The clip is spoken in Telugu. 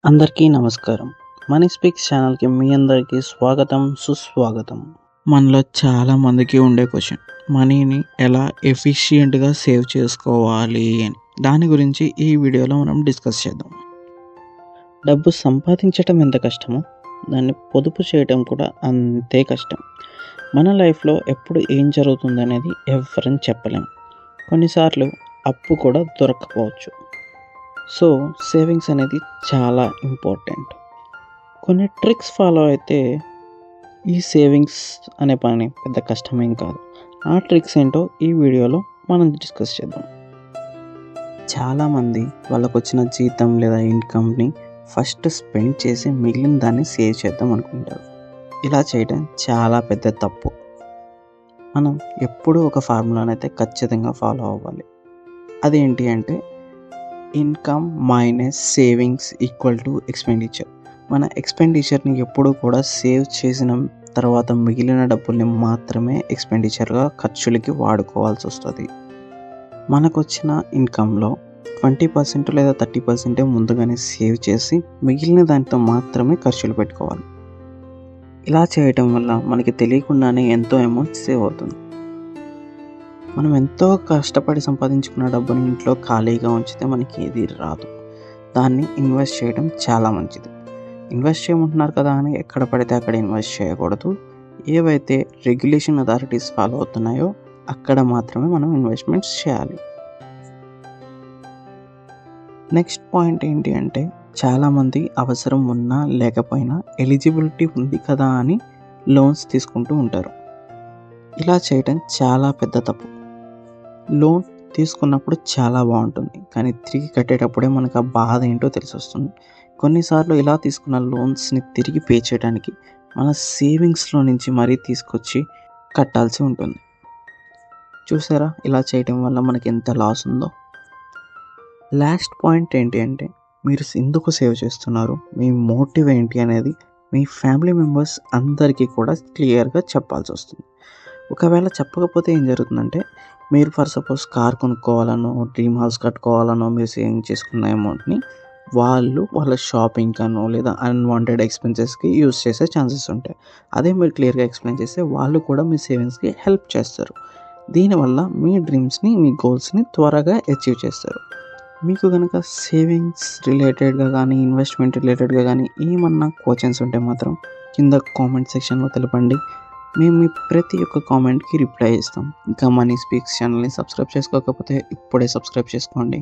అందరికీ నమస్కారం. మనీ స్పీక్స్ ఛానల్‌కి మీ అందరికీ స్వాగతం, సుస్వాగతం. మనలో చాలామందికి ఉండే క్వెషన్, మనీని ఎలా ఎఫిషియెంట్‌గా సేవ్ చేసుకోవాలి అని. దాని గురించి ఈ వీడియోలో మనం డిస్కస్ చేద్దాం. డబ్బు సంపాదించటం ఎంత కష్టమో, దాన్ని పొదుపు చేయటం కూడా అంతే కష్టం. మన లైఫ్‌లో ఎప్పుడు ఏం జరుగుతుందనేది ఎవ్వరం చెప్పలేం. కొన్నిసార్లు అప్పు కూడా దొరక్కపోవచ్చు. సో సేవింగ్స్ అనేది చాలా ఇంపార్టెంట్. కొన్ని ట్రిక్స్ ఫాలో అయితే ఈ సేవింగ్స్ అనే పని పెద్ద కష్టమేం కాదు. ఆ ట్రిక్స్ ఏంటో ఈ వీడియోలో మనం డిస్కస్ చేద్దాం. చాలామంది వాళ్ళకు వచ్చిన జీతం లేదా ఇన్కమ్ని ఫస్ట్ స్పెండ్ చేసి మిగిలిన దాన్ని సేవ్ చేద్దాం అనుకుంటారు. ఇలా చేయడం చాలా పెద్ద తప్పు. మనం ఎప్పుడూ ఒక ఫార్ములానైతే ఖచ్చితంగా ఫాలో అవ్వాలి. అదేంటి అంటే income minus savings equal to expenditure. మన ఎక్స్పెండిచర్ని ఎప్పుడూ కూడా సేవ్ చేసిన తర్వాత మిగిలిన డబ్బుల్ని మాత్రమే ఎక్స్పెండిచర్గా ఖర్చులకి వాడుకోవాల్సి వస్తుంది. మనకు వచ్చిన ఇన్కంలో 20% లేదా 30% ముందుగానే సేవ్ చేసి మిగిలిన దాంతో మాత్రమే ఖర్చులు పెట్టుకోవాలి. ఇలా చేయటం వల్ల మనకి తెలియకుండానే ఎంతో అమౌంట్ సేవ్ అవుతుంది. మనం ఎంతో కష్టపడి సంపాదించుకున్న డబ్బుని ఇంట్లో ఖాళీగా ఉంచితే మనకి ఏది రాదు. దాన్ని ఇన్వెస్ట్ చేయడం చాలా మంచిది. ఇన్వెస్ట్ చేయమంటున్నారు కదా అని ఎక్కడ పడితే అక్కడ ఇన్వెస్ట్ చేయకూడదు. ఏవైతే రెగ్యులేషన్ అథారిటీస్ ఫాలో అవుతున్నాయో అక్కడ మాత్రమే మనం ఇన్వెస్ట్మెంట్స్ చేయాలి. నెక్స్ట్ పాయింట్ ఏంటి అంటే, చాలామంది అవసరం ఉన్నా లేకపోయినా ఎలిజిబిలిటీ ఉంది కదా అని లోన్స్ తీసుకుంటూ ఉంటారు. ఇలా చేయడం చాలా పెద్ద తప్పు. లోన్ తీసుకున్నప్పుడు చాలా బాగుంటుంది, కానీ తిరిగి కట్టేటప్పుడే మనకు ఆ బాధ ఏంటో తెలిసి వస్తుంది. కొన్నిసార్లు ఇలా తీసుకున్న లోన్స్ని తిరిగి పే చేయడానికి మన సేవింగ్స్లో నుంచి మరీ తీసుకొచ్చి కట్టాల్సి ఉంటుంది. చూసారా ఇలా చేయడం వల్ల మనకి ఎంత లాస్ ఉందో. లాస్ట్ పాయింట్ ఏంటి అంటే, మీరు ఎందుకు సేవ్ చేస్తున్నారు, మీ మోటివ్ ఏంటి అనేది మీ ఫ్యామిలీ మెంబర్స్ అందరికీ కూడా క్లియర్గా చెప్పాల్సి వస్తుంది. ఒకవేళ చెప్పకపోతే ఏం జరుగుతుందంటే, మీరు ఫర్ సపోజ్ కార్ కొనుక్కోవాలనో, డ్రీమ్ హౌస్ కట్టుకోవాలనో మీరు సేవింగ్ చేసుకున్న అమౌంట్ని వాళ్ళు వాళ్ళ షాపింగ్ కనో లేదా అన్వాంటెడ్ ఎక్స్పెన్సెస్కి యూస్ చేసే ఛాన్సెస్ ఉంటాయి. అదే మీరు క్లియర్గా ఎక్స్ప్లెయిన్ చేస్తే వాళ్ళు కూడా మీ సేవింగ్స్కి హెల్ప్ చేస్తారు. దీనివల్ల మీ డ్రీమ్స్ని, మీ గోల్స్ని త్వరగా అచీవ్ చేస్తారు. మీకు కనుక సేవింగ్స్ రిలేటెడ్గా కానీ ఇన్వెస్ట్మెంట్ రిలేటెడ్గా కానీ ఏమన్నా క్వశ్చన్స్ ఉంటే మాత్రం కింద కామెంట్ సెక్షన్లో తెలపండి. మేము మీ ప్రతి ఒక్క కామెంట్కి రిప్లై ఇస్తాం. ఇంకా మనీ స్పీక్స్ ఛానల్ని సబ్స్క్రైబ్ చేసుకోకపోతే ఇప్పుడే సబ్స్క్రైబ్ చేసుకోండి.